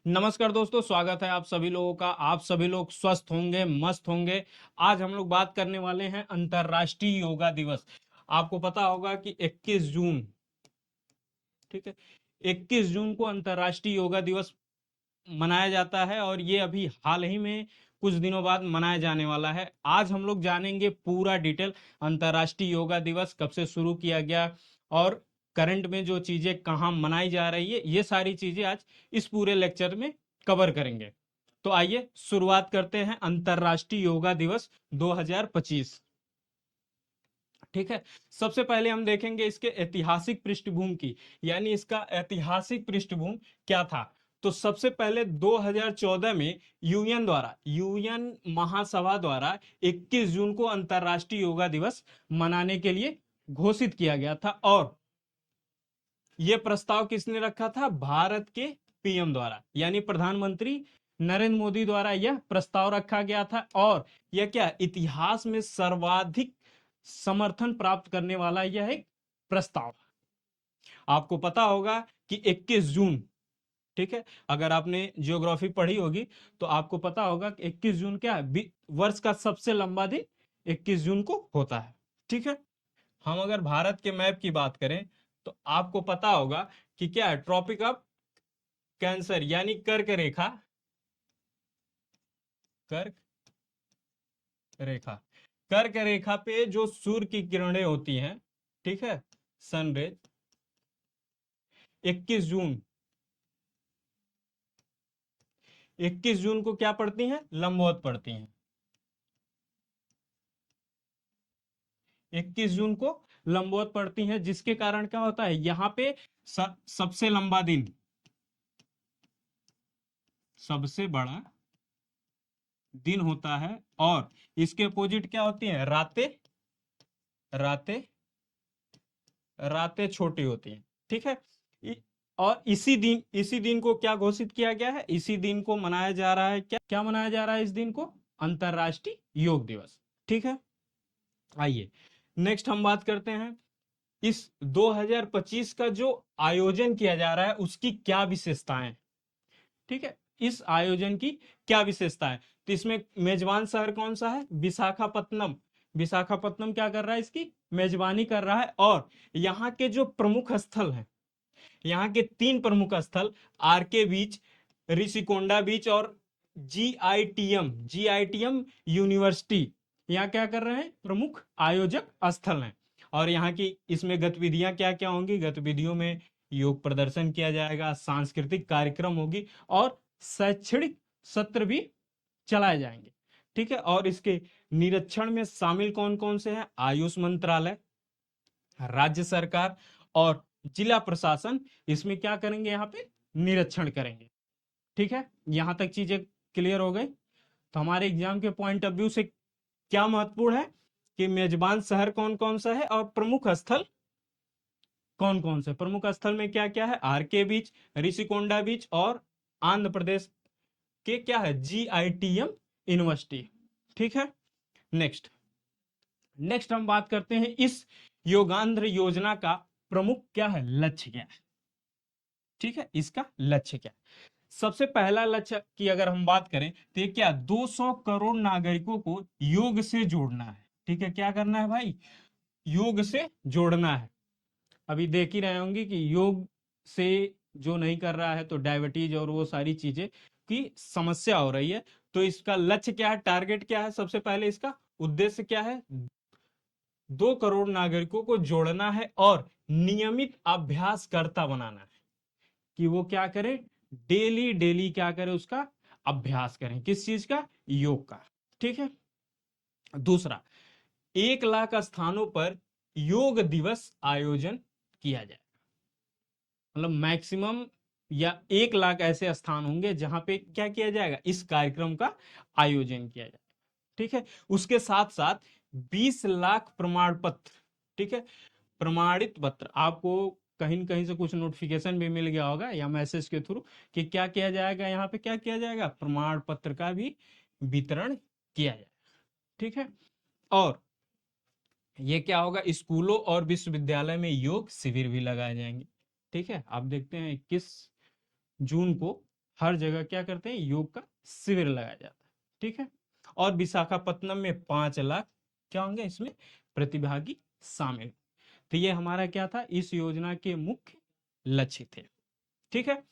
नमस्कार दोस्तों, स्वागत है आप सभी लोगों का। आप सभी लोग स्वस्थ होंगे, मस्त होंगे। आज हम लोग बात करने वाले हैं अंतर्राष्ट्रीय योगा दिवस। आपको पता होगा कि 21 जून, ठीक है, 21 जून को अंतर्राष्ट्रीय योगा दिवस मनाया जाता है और ये अभी हाल ही में कुछ दिनों बाद मनाया जाने वाला है। आज हम लोग जानेंगे पूरा डिटेल अंतर्राष्ट्रीय योगा दिवस कब से शुरू किया गया और करंट में जो चीजें कहाँ मनाई जा रही है, ये सारी चीजें आज इस पूरे लेक्चर में कवर करेंगे। तो आइए शुरुआत करते हैं अंतर्राष्ट्रीय योगा दिवस 2025। ठीक है, सबसे पहले हम देखेंगे इसके ऐतिहासिक पृष्ठभूमि की, यानी इसका ऐतिहासिक पृष्ठभूमि क्या था। तो सबसे पहले 2014 में यूएन महासभा द्वारा 21 जून को अंतर्राष्ट्रीय योगा दिवस मनाने के लिए घोषित किया गया था और यह प्रस्ताव किसने रखा था? भारत के पीएम द्वारा, यानी प्रधानमंत्री नरेंद्र मोदी द्वारा यह प्रस्ताव रखा गया था और यह क्या, इतिहास में सर्वाधिक समर्थन प्राप्त करने वाला यह एक प्रस्ताव। आपको पता होगा कि 21 जून, ठीक है, अगर आपने ज्योग्राफी पढ़ी होगी तो आपको पता होगा कि 21 जून क्या है, वर्ष का सबसे लंबा दिन 21 जून को होता है। ठीक है, हम अगर भारत के मैप की बात करें तो आपको पता होगा कि क्या है, ट्रॉपिक ऑफ कैंसर यानी कर्क रेखा, कर्क रेखा, कर्क रेखा पे जो सूर्य की किरणें होती हैं, ठीक है, सनरेज, 21 जून 21 जून को क्या पड़ती हैं? लंबवत पड़ती हैं। 21 जून को लंबवत पड़ती हैं, जिसके कारण क्या होता है, यहां पे सबसे लंबा दिन, सबसे बड़ा दिन होता है और इसके अपोजिट क्या होती है? रातें, रातें, रातें छोटी होती हैं। ठीक है, और इसी दिन को क्या घोषित किया गया है? इसी दिन को मनाया जा रहा है, क्या क्या मनाया जा रहा है इस दिन को? अंतर्राष्ट्रीय योग दिवस। ठीक है, आइए नेक्स्ट हम बात करते हैं इस 2025 का जो आयोजन किया जा रहा है उसकी क्या विशेषताएं। ठीक है, इस आयोजन की क्या विशेषता है? तो इसमें मेजबान शहर कौन सा है? विशाखापत्तनम। विशाखापत्तनम क्या कर रहा है? इसकी मेजबानी कर रहा है और यहाँ के जो प्रमुख स्थल हैं, यहाँ के 3 प्रमुख स्थल, आरके बीच, ऋषिकोंडा बीच और जीआईटीएम यूनिवर्सिटी, यहाँ क्या कर रहे हैं? प्रमुख आयोजक स्थल हैं। और यहाँ की इसमें गतिविधियां क्या क्या होंगी? गतिविधियों में योग प्रदर्शन किया जाएगा, सांस्कृतिक कार्यक्रम होगी और शैक्षणिक सत्र भी चलाए जाएंगे। ठीक है, और इसके निरीक्षण में शामिल कौन कौन से हैं? आयुष मंत्रालय, राज्य सरकार और जिला प्रशासन इसमें क्या करेंगे? यहाँ पे निरीक्षण करेंगे। ठीक है, यहां तक चीजें क्लियर हो गई। तो हमारे एग्जाम के पॉइंट ऑफ व्यू से क्या महत्वपूर्ण है कि मेजबान शहर कौन कौन सा है और प्रमुख स्थल कौन कौन से? प्रमुख स्थल में क्या क्या है? आरके बीच, ऋषिकोंडा बीच और आंध्र प्रदेश के क्या है? जीआईटीएम यूनिवर्सिटी। ठीक है, नेक्स्ट नेक्स्ट हम बात करते हैं इस योगांध्र योजना का प्रमुख क्या है, लक्ष्य क्या है। ठीक है, इसका लक्ष्य क्या है? सबसे पहला लक्ष्य की अगर हम बात करें तो ये क्या, 200 करोड़ नागरिकों को योग से जोड़ना है। ठीक है, क्या करना है भाई? योग से जोड़ना है। अभी देख ही रहे होंगे कि योग से जो नहीं कर रहा है तो डायबिटीज और वो सारी चीजें की समस्या हो रही है। तो इसका लक्ष्य क्या है, टारगेट क्या है? सबसे पहले इसका उद्देश्य क्या है? 2 करोड़ नागरिकों को जोड़ना है और नियमित अभ्यासकर्ता बनाना है कि वो क्या करें? डेली डेली क्या करें? उसका अभ्यास करें। किस चीज का? योग का। ठीक है, दूसरा, 1 लाख स्थानों पर योग दिवस आयोजन किया जाए। मतलब मैक्सिमम या 1 लाख ऐसे स्थान होंगे जहां पे क्या किया जाएगा? इस कार्यक्रम का आयोजन किया जाएगा। ठीक है, उसके साथ साथ 20 लाख प्रमाण पत्र, ठीक है, प्रमाणित पत्र, आपको कहीं न कहीं से कुछ नोटिफिकेशन भी मिल गया होगा या मैसेज के थ्रू कि क्या किया जाएगा, यहाँ पे क्या किया जाएगा? प्रमाण पत्र का भी वितरण किया जाएगा। ठीक है, और ये क्या होगा, स्कूलों और विश्वविद्यालय में योग शिविर भी लगाए जाएंगे। ठीक है, आप देखते हैं 21 जून को हर जगह क्या करते हैं, योग का शिविर लगाया जाता है। ठीक है, और विशाखापत्तनम में 5 लाख क्या होंगे इसमें प्रतिभागी शामिल। तो ये हमारा क्या था, इस योजना के मुख्य लक्ष्य थे। ठीक है,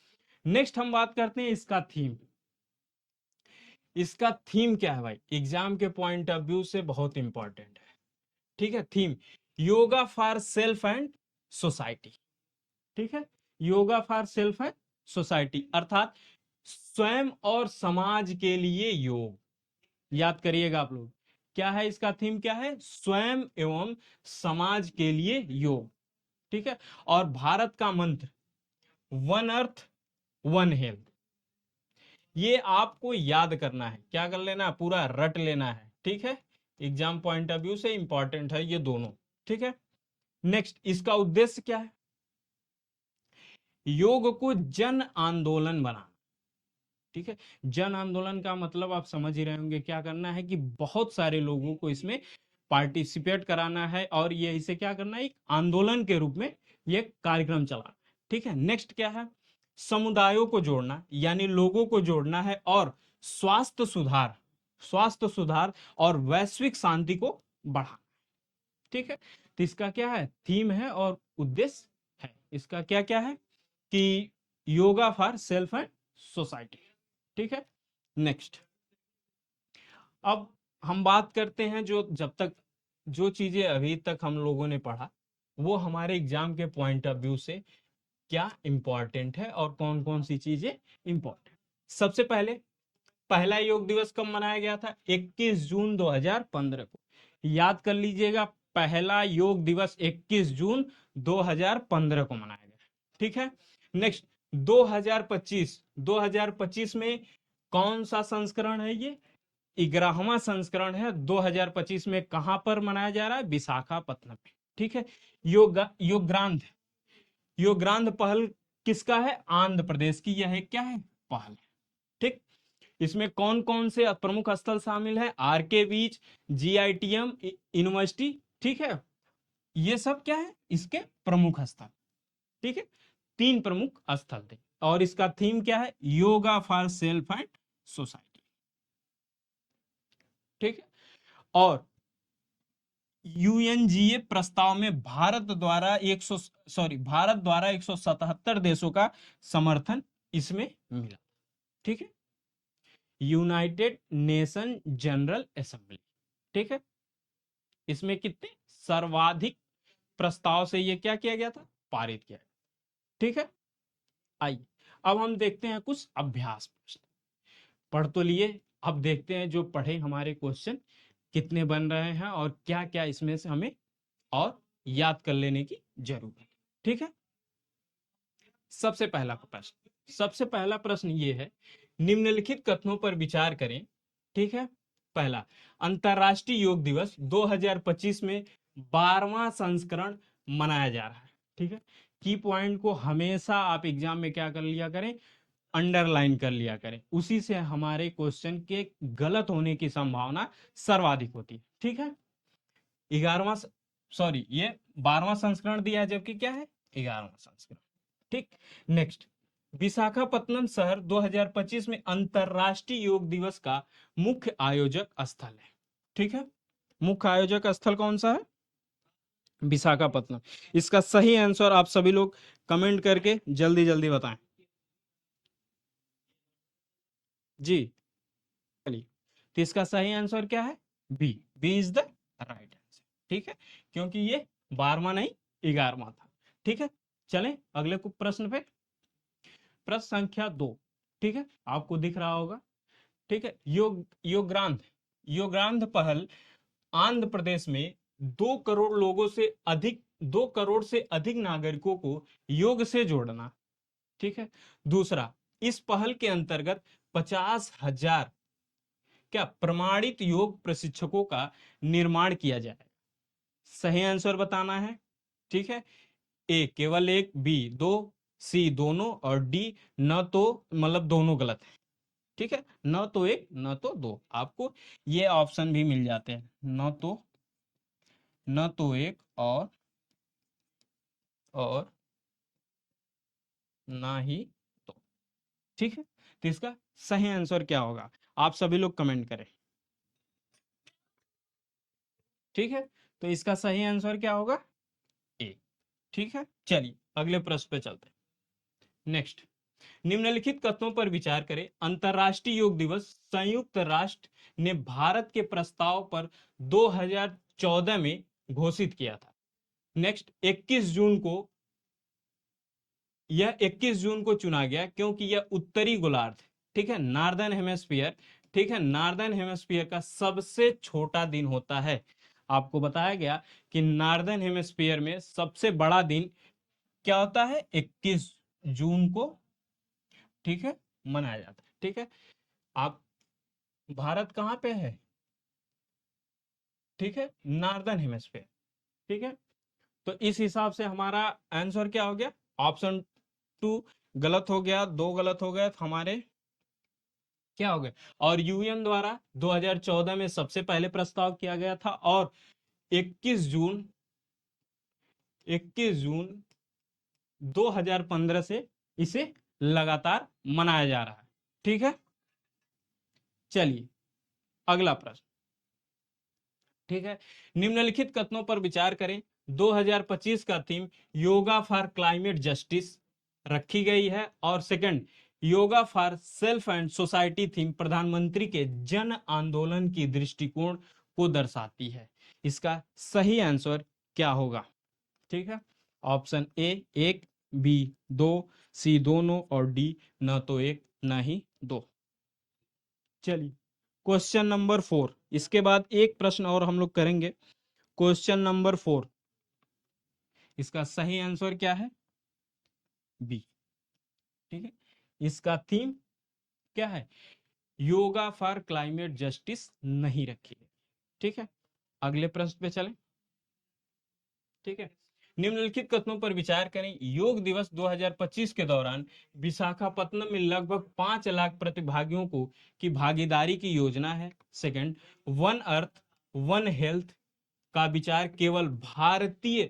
नेक्स्ट हम बात करते हैं इसका थीम। इसका थीम क्या है भाई, एग्जाम के पॉइंट ऑफ व्यू से बहुत इंपॉर्टेंट है। ठीक है, theme yoga for self and society. ठीक है, yoga for self and society अर्थात स्वयं और समाज के लिए योग। याद करिएगा आप लोग, क्या है इसका थीम, क्या है, स्वयं एवं समाज के लिए योग। ठीक है, और भारत का मंत्र वन अर्थ वन हेल्थ। ये आपको याद करना है, क्या कर लेना, पूरा रट लेना है। ठीक है, एग्जाम पॉइंट ऑफ व्यू से इंपॉर्टेंट है ये दोनों। ठीक है, नेक्स्ट इसका उद्देश्य क्या है, योग को जन आंदोलन बनाना। ठीक है, जन आंदोलन का मतलब आप समझ ही रहे होंगे, क्या करना है कि बहुत सारे लोगों को इसमें पार्टिसिपेट कराना है और ये इसे क्या करना है, एक आंदोलन के रूप में ये कार्यक्रम चलाना। ठीक है, नेक्स्ट क्या है, समुदायों को जोड़ना, यानी लोगों को जोड़ना है, और स्वास्थ्य सुधार और वैश्विक शांति को बढ़ाना। ठीक है, तो इसका क्या है, थीम है और उद्देश्य है इसका क्या क्या है कि yoga for self and society. ठीक है, नेक्स्ट अब हम बात करते हैं, जो जब तक जो चीजें अभी तक हम लोगों ने पढ़ा वो हमारे एग्जाम के पॉइंट ऑफ व्यू से क्या इंपॉर्टेंट है और कौन कौन सी चीजें इंपॉर्टेंट। सबसे पहले पहला योग दिवस कब मनाया गया था, 21 जून 2015 को। याद कर लीजिएगा, पहला योग दिवस 21 जून 2015 को मनाया गया। ठीक है, नेक्स्ट 2025 में कौन सा संस्करण है, ये 11वां संस्करण है। 2025 में कहां पर मनाया जा रहा है, विशाखापत्तनम में। ठीक है, योगग्रांध पहल किसका है, आंध्र प्रदेश की यह क्या है, पहल है। ठीक, इसमें कौन कौन से प्रमुख स्थल शामिल है, आर के बीच, जीआईटीएम यूनिवर्सिटी। ठीक है, ये सब क्या है इसके प्रमुख स्थल। ठीक है, 3 प्रमुख स्थल थे, और इसका थीम क्या है, yoga for self and society. ठीक है, और यूएनजीए प्रस्ताव में भारत द्वारा 177 देशों का समर्थन इसमें मिला। ठीक है, यूनाइटेड नेशन जनरल असेंबली। ठीक है, इसमें कितने सर्वाधिक प्रस्ताव से ये क्या किया गया था, पारित किया गया। ठीक है, आइए अब हम देखते हैं कुछ अभ्यास प्रश्न। पढ़ तो लिए, अब देखते हैं जो पढ़े हमारे क्वेश्चन कितने बन रहे हैं और क्या क्या इसमें से हमें और याद कर लेने की जरूरत है। ठीक है, सबसे पहला प्रश्न ये है, निम्नलिखित कथनों पर विचार करें। ठीक है, पहला, अंतरराष्ट्रीय योग दिवस 2025 में 12वां संस्करण मनाया जा रहा है। ठीक है, की पॉइंट को हमेशा आप एग्जाम में क्या कर लिया करें, अंडरलाइन कर लिया करें, उसी से हमारे क्वेश्चन के गलत होने की संभावना सर्वाधिक होती है। ठीक है, 11वां सॉरी ये 12वां संस्करण दिया है, जबकि क्या है 11वां संस्करण। ठीक, नेक्स्ट, विशाखापत्तनम शहर 2025 में अंतरराष्ट्रीय योग दिवस का मुख्य आयोजक स्थल है। ठीक है, मुख्य आयोजक स्थल कौन सा है, विशाखापत्तनम। इसका सही आंसर आप सभी लोग कमेंट करके जल्दी जल्दी बताएं जी। चलिए, तो इसका सही आंसर क्या है, B is the right answer. ठीक है, क्योंकि ये 12वां नहीं 11वां था। ठीक है, चलें अगले को प्रश्न पे, प्रश्न संख्या 2। ठीक है, आपको दिख रहा होगा। ठीक है, योगग्रांध पहल आंध्र प्रदेश में 2 करोड़ से अधिक नागरिकों को योग से जोड़ना। ठीक है, दूसरा, इस पहल के अंतर्गत 50,000 क्या प्रमाणित योग प्रशिक्षकों का निर्माण किया जाए। सही आंसर बताना है। ठीक है, ए केवल एक, बी 2, सी दोनों, और डी न तो, मतलब दोनों गलत है। ठीक है, न तो एक न तो दो, आपको ये ऑप्शन भी मिल जाते हैं, न तो न तो एक और ना ही दो। ठीक है, तो इसका सही आंसर क्या होगा, आप सभी लोग कमेंट करें। ठीक है, तो इसका सही आंसर क्या होगा, ए। ठीक है, चलिए अगले प्रश्न पे चलते हैं। नेक्स्ट, निम्नलिखित कथनों पर विचार करें। अंतर्राष्ट्रीय योग दिवस संयुक्त राष्ट्र ने भारत के प्रस्ताव पर 2014 में घोषित किया था। नेक्स्ट, 21 जून को चुना गया क्योंकि यह उत्तरी गोलार्ध, ठीक है, नॉर्दर्न हेमेस्फीयर, ठीक है, नॉर्दर्न हेमेस्फीयर का सबसे छोटा दिन होता है। आपको बताया गया कि नॉर्दर्न हेमेस्फीयर में सबसे बड़ा दिन क्या होता है, 21 जून को, ठीक है, मनाया जाता है। ठीक है, आप, भारत कहाँ पे है, ठीक है, नॉर्दर्न हेमेस्फीयर। ठीक है, तो इस हिसाब से हमारा आंसर क्या हो गया, ऑप्शन 2 गलत हो गया, 2 गलत हो गए, तो हमारे क्या हो गए। और यूएन द्वारा 2014 में सबसे पहले प्रस्ताव किया गया था और 21 जून 21 जून 2015 से इसे लगातार मनाया जा रहा है। ठीक है, चलिए अगला प्रश्न। ठीक है, निम्नलिखित कथनों पर विचार करें। 2025 का theme yoga for climate justice रखी गई है और second, yoga for self and society theme प्रधानमंत्री के जन आंदोलन की दृष्टिकोण को दर्शाती है। इसका सही आंसर क्या होगा, ठीक है, ऑप्शन ए 1, बी 2, सी दोनों और डी न तो एक न ही दो। चलिए क्वेश्चन नंबर 4, इसके बाद एक प्रश्न और हम लोग करेंगे। क्वेश्चन नंबर 4, इसका सही आंसर क्या है, बी। ठीक है, इसका थीम क्या है, योगा फॉर क्लाइमेट जस्टिस नहीं रखी है। ठीक है, अगले प्रश्न पे चलें। ठीक है, निम्नलिखित कथनों पर विचार करें। योग दिवस 2025 के दौरान विशाखापत्तनम में लगभग 5 लाख प्रतिभागियों को की भागीदारी की योजना है। Second, one earth one health का विचार केवल भारतीय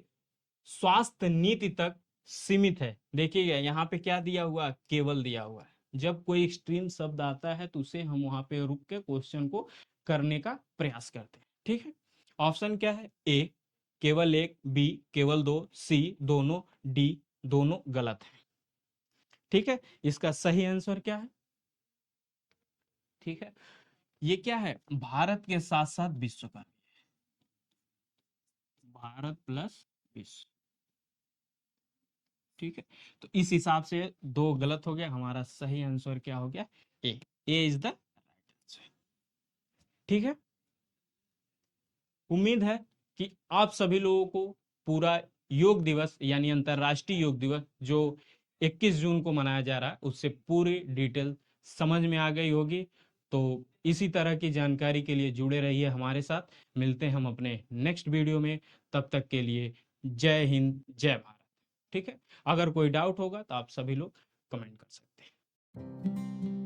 स्वास्थ्य नीति तक सीमित है। देखिएगा यहाँ पे क्या दिया हुआ, केवल दिया हुआ है। जब कोई एक्सट्रीम शब्द आता है तो उसे हम वहां पे रुक के क्वेश्चन को करने का प्रयास करते हैं। ठीक है, ऑप्शन क्या है, ए केवल एक, बी केवल दो, सी दोनों, डी दोनों गलत है। ठीक है, इसका सही आंसर क्या है, ठीक है, ये क्या है, भारत के साथ साथ विश्व का, भारत प्लस विश्व। ठीक है, तो इस हिसाब से 2 गलत हो गया, हमारा सही आंसर क्या हो गया, ए। ए इज द राइट आंसर। ठीक है, उम्मीद है कि आप सभी लोगों को पूरा योग दिवस यानी अंतरराष्ट्रीय योग दिवस जो 21 जून को मनाया जा रहा है उससे पूरी डिटेल समझ में आ गई होगी। तो इसी तरह की जानकारी के लिए जुड़े रहिए हमारे साथ। मिलते हैं हम अपने नेक्स्ट वीडियो में, तब तक के लिए जय हिंद जय भारत। ठीक है, अगर कोई डाउट होगा तो आप सभी लोग कमेंट कर सकते हैं।